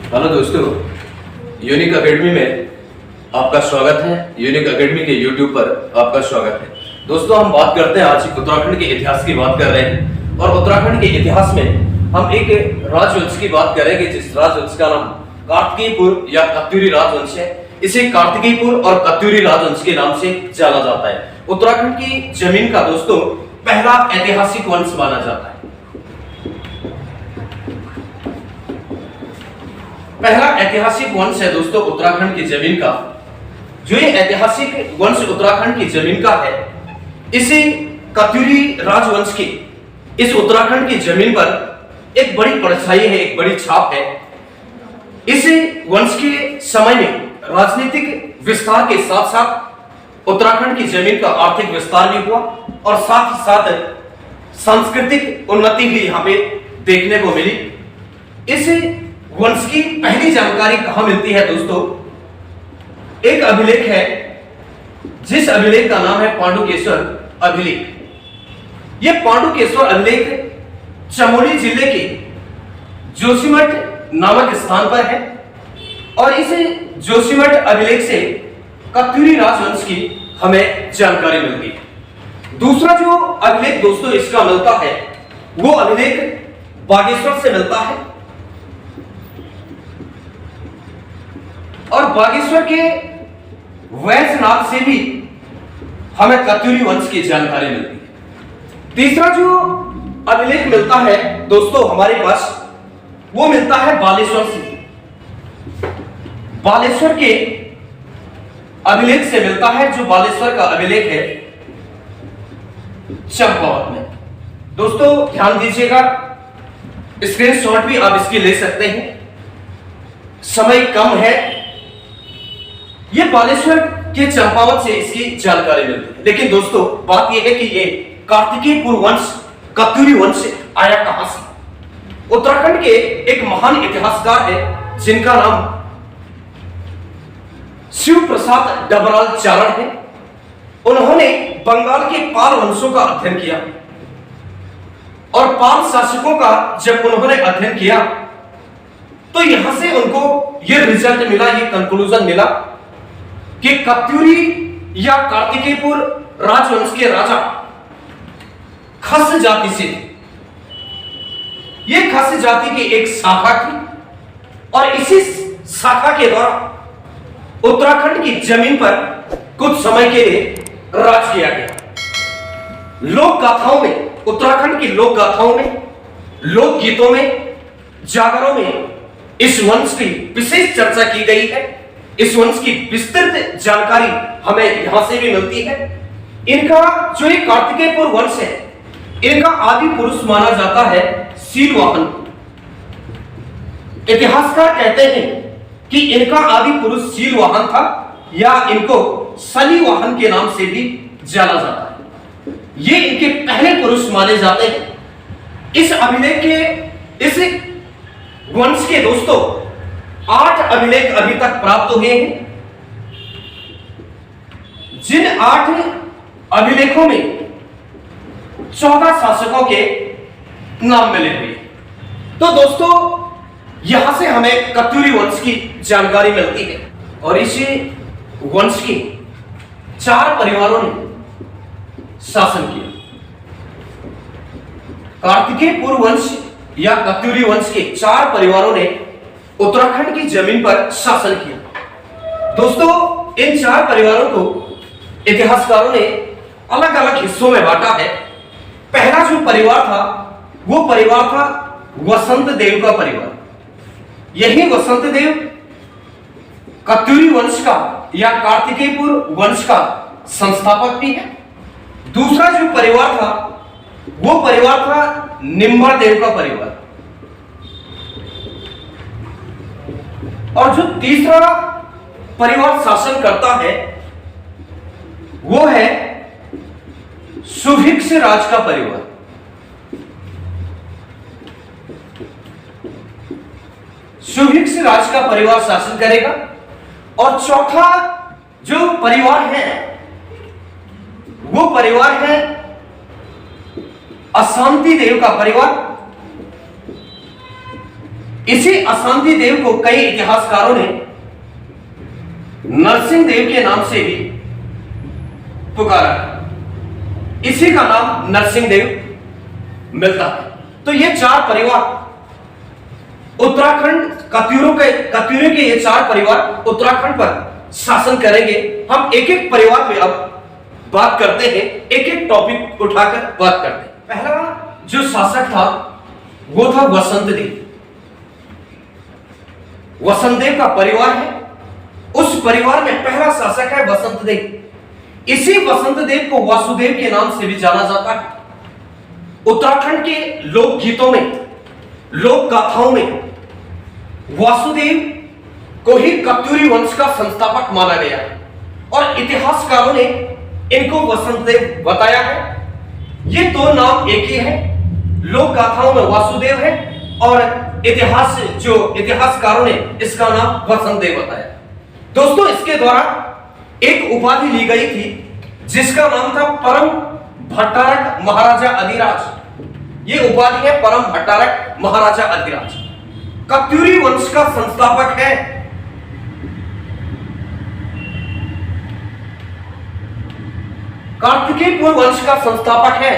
Hello दोस्तों, unique academy में आपका स्वागत है। यूनिक एकेडमी के यूट्यूब पर आपका स्वागत है। दोस्तों, हम बात करते हैं, आज उत्तराखंड के इतिहास की बात कर रहे हैं और उत्तराखंड के इतिहास में हम एक राजवंश की बात करेंगे जिस राजवंश का नाम कार्तिकेयपुर या कत्यूरी राजवंश है। इसे कार्तिकेयपुर और कत्यूरी राजवंश के नाम से जाना जाता है। उत्तराखंड की जमीन का दोस्तों पहला ऐतिहासिक वंश माना जाता है। पहला ऐतिहासिक वंश है दोस्तों उत्तराखंड की जमीन का। जो ये ऐतिहासिक वंश उत्तराखंड की जमीन का है, इसे कत्यूरी राजवंश की इस उत्तराखंड की जमीन पर एक बड़ी परछाई है, एक बड़ी छाप है। इस वंश के समय में राजनीतिक विस्तार के साथ साथ उत्तराखंड की जमीन का आर्थिक विस्तार भी हुआ और साथ ही साथ सांस्कृतिक उन्नति भी यहाँ पे देखने को मिली। इस वंश की पहली जानकारी कहां मिलती है दोस्तों? एक अभिलेख है जिस अभिलेख का नाम है पांडुकेश्वर अभिलेख। यह पांडुकेश्वर अभिलेख चमोली जिले के जोशीमठ नामक स्थान पर है और इस जोशीमठ अभिलेख से कत्यूरी राजवंश की हमें जानकारी मिलती है। दूसरा जो अभिलेख दोस्तों इसका मिलता है वो अभिलेख बागेश्वर से मिलता है और बागेश्वर के वैजनाथ से भी हमें कत्यूरी वंश की जानकारी मिलती है। तीसरा जो अभिलेख मिलता है दोस्तों हमारे पास वो मिलता है बालेश्वर से। बालेश्वर के अभिलेख से मिलता है, जो बालेश्वर का अभिलेख है चंपावत में। दोस्तों ध्यान दीजिएगा, स्क्रीनशॉट भी आप इसकी ले सकते हैं, समय कम है। यह बालेश्वर के चंपावत से इसकी जानकारी मिलती है। लेकिन दोस्तों बात यह है कि ये कार्तिकेयपुर वंश कत्यूरी वंश आया कहां से? उत्तराखंड के एक महान इतिहासकार है जिनका नाम शिव प्रसाद डबराल चारण है। उन्होंने बंगाल के पाल वंशों का अध्ययन किया और पाल शासकों का जब उन्होंने अध्ययन किया तो यहां से उनको यह रिजल्ट मिला, यह कंक्लूजन मिला कि कत्यूरी या कार्तिकेयपुर राजवंश के राजा खस जाति से थे। यह खस जाति की एक शाखा थी और इसी शाखा के द्वारा उत्तराखंड की जमीन पर कुछ समय के लिए राज किया गया। लोक गाथाओं में, उत्तराखंड की लोक गाथाओं में, लोक गीतों में, जागरों में इस वंश की विशेष चर्चा की गई है। इस वंश की विस्तृत जानकारी हमें यहां से भी मिलती है। इनका जो ये कार्तिकेयपुर वंश है, इनका आदि पुरुष माना जाता है सीलवाहन। इतिहासकार कहते हैं कि इनका आदि पुरुष सीलवाहन था या इनको सलीवाहन के नाम से भी जाना जाता है। ये इनके पहले पुरुष माने जाते हैं। इस अभिलेख के, इस वंश के दोस्तों 8 अभिलेख अभी तक प्राप्त हुए हैं। जिन 8 अभिलेखों में 14 शासकों के नाम मिले हुए। तो दोस्तों यहां से हमें कत्यूरी वंश की जानकारी मिलती है और इसी वंश के 4 परिवारों ने शासन किया। कार्तिकेयपुर वंश या कत्यूरी वंश के 4 परिवारों ने उत्तराखंड की जमीन पर शासन किया। दोस्तों इन 4 परिवारों को इतिहासकारों ने अलग अलग हिस्सों में बांटा है। पहला जो परिवार था वो परिवार था वसंत देव का परिवार। यही वसंत देव कत्यूरी वंश का या कार्तिकेयपुर वंश का संस्थापक भी है। दूसरा जो परिवार था वो परिवार था निम्बर देव का परिवार और जो तीसरा परिवार शासन करता है वो है सुभिक्ष राज का परिवार। सुभिक्ष राज का परिवार शासन करेगा और चौथा जो परिवार है वो परिवार है अशांति देव का परिवार। इसी अशांति देव को कई इतिहासकारों ने नरसिंह देव के नाम से भी पुकारा। इसी का नाम नरसिंह देव मिलता है। तो ये चार परिवार उत्तराखंड कत्यूरों के ये चार परिवार उत्तराखंड पर शासन करेंगे। हम एक एक परिवार में अब बात करते हैं, एक एक टॉपिक उठाकर बात करते हैं। पहला जो शासक था वो था वसंत देव। वसंत देव का परिवार है, उस परिवार में पहला शासक है वसंत देव। इसी वसंत देव को वासुदेव के नाम से भी जाना जाता है। उत्तराखंड के लोक गीतों में, लोक गाथाओं में वासुदेव को ही कत्यूरी वंश का संस्थापक माना गया है और इतिहासकारों ने इनको वसंत देव बताया है। ये दो नाम एक ही है, लोक गाथाओं में वासुदेव है और इतिहासकारों ने इसका नाम वसंत देव बताया। दोस्तों, इसके द्वारा एक उपाधि ली गई थी जिसका नाम था परम भट्टारक महाराजा अधिराज। ये उपाधि है परम भट्टारक महाराजा अधिराज। कत्यूरी वंश का संस्थापक है कार्तिकेय वंश का संस्थापक है।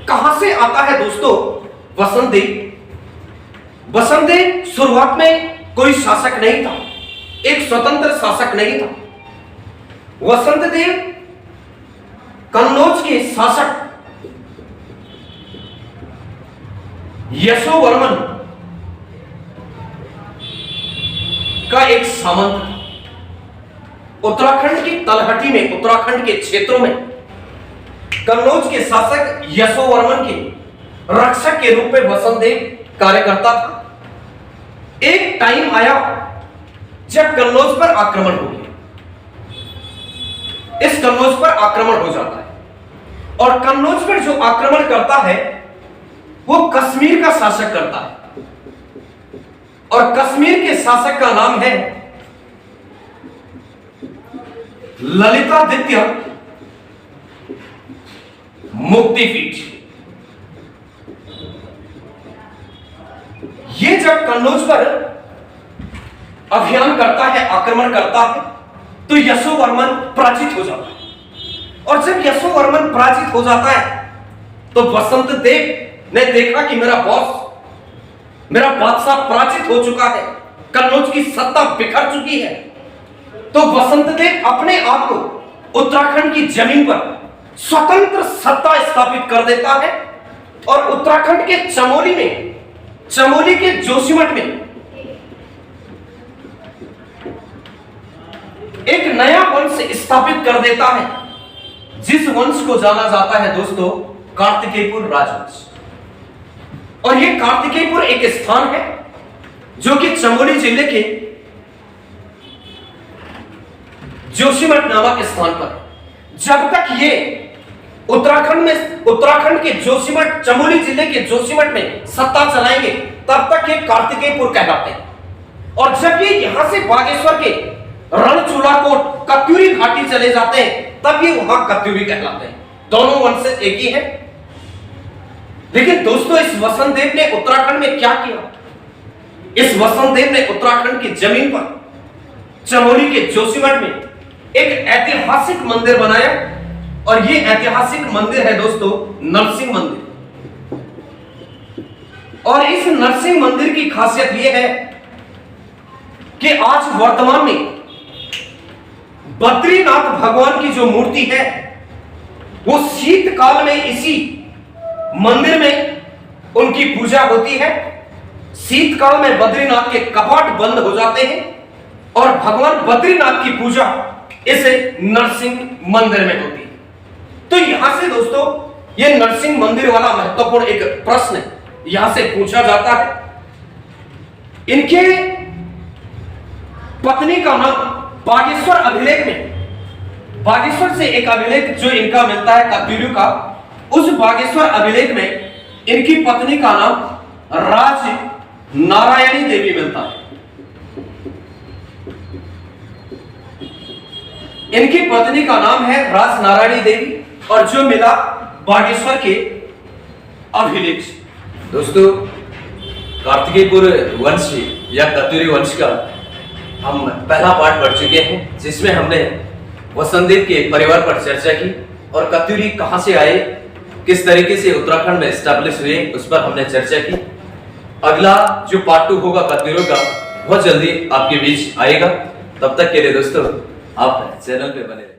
कहां से आता है दोस्तों वसंत देव? वसंत देव शुरुआत में कोई शासक नहीं था, एक स्वतंत्र शासक नहीं था। वसंत देव कन्नौज के शासक यशोवर्मन का एक सामंत था। उत्तराखंड की तलहटी में, उत्तराखंड के क्षेत्रों में कन्नौज के शासक यशोवर्मन के रक्षक के रूप में वसंत देव कार्य करता था। एक टाइम आया जब कन्नौज पर आक्रमण हो गया। इस कन्नौज पर आक्रमण हो जाता है और कन्नौज पर जो आक्रमण करता है वो कश्मीर का शासक करता है और कश्मीर के शासक का नाम है ललितादित्य मुक्तिपीठ। ये जब कन्नौज पर अभियान करता है, आक्रमण करता है, तो यशोवर्मन पराजित हो जाता है और जब यशोवर्मन पराजित हो जाता है तो वसंत देव ने देखा कि मेरा बॉस, मेरा बादशाह पराजित हो चुका है, कन्नौज की सत्ता बिखर चुकी है। तो वसंत देव अपने आप को उत्तराखंड की जमीन पर स्वतंत्र सत्ता स्थापित कर देता है और उत्तराखंड के चमोली में, चमोली के जोशीमठ में एक नया वंश स्थापित कर देता है जिस वंश को जाना जाता है दोस्तों कार्तिकेयपुर राजवंश। और यह कार्तिकेयपुर एक स्थान है जो कि चमोली जिले के जोशीमठ नामक स्थान पर। जब तक ये उत्तराखंड के जोशीमठ, चमोली जिले के जोशीमठ में सत्ता चलाएंगे तब तक ये कार्तिकेयपुर कहलाते हैं। और जब ये यहां से बागेश्वर के रणचूलाकोट कत्यूरी घाटी चले जाते हैं तब ये वहां कत्यूरी कहलाते हैं। दोनों वंश एक ही है। लेकिन दोस्तों इस वसंत देव ने उत्तराखंड में क्या किया? इस वसंत देव ने उत्तराखंड की जमीन पर चमोली के जोशीमठ में एक ऐतिहासिक मंदिर बनाया और ये ऐतिहासिक मंदिर है दोस्तों नरसिंह मंदिर। और इस नरसिंह मंदिर की खासियत यह है कि आज वर्तमान में बद्रीनाथ भगवान की जो मूर्ति है वो शीतकाल में इसी मंदिर में उनकी पूजा होती है। शीतकाल में बद्रीनाथ के कपाट बंद हो जाते हैं और भगवान बद्रीनाथ की पूजा इस नरसिंह मंदिर में होती है। तो यहां से दोस्तों ये नरसिंह मंदिर वाला महत्वपूर्ण एक प्रश्न यहां से पूछा जाता है। इनके पत्नी का नाम बागेश्वर अभिलेख में, बागेश्वर से एक अभिलेख जो इनका मिलता है कत्यूरी का, उस बागेश्वर अभिलेख में इनकी पत्नी का नाम राज नारायणी देवी मिलता है। इनकी पत्नी का नाम है राज नारायणी देवी और जो मिला बागेश्वर के अभिलेख से। दोस्तों कार्तिकेयपुर वंश या कत्यूरी वंश का हम पहला पार्ट पढ़ चुके हैं, जिसमें हमने वसुदेव के परिवार पर चर्चा की और कत्यूरी कहां से आए, किस तरीके से उत्तराखंड में एस्टैब्लिश हुए, उस पर हमने चर्चा की। अगला जो पार्ट 2 होगा कत्यूरों का, बहुत जल्दी आपके बीच आएगा। तब तक के लिए दोस्तों आप चैनल पे बने रहें।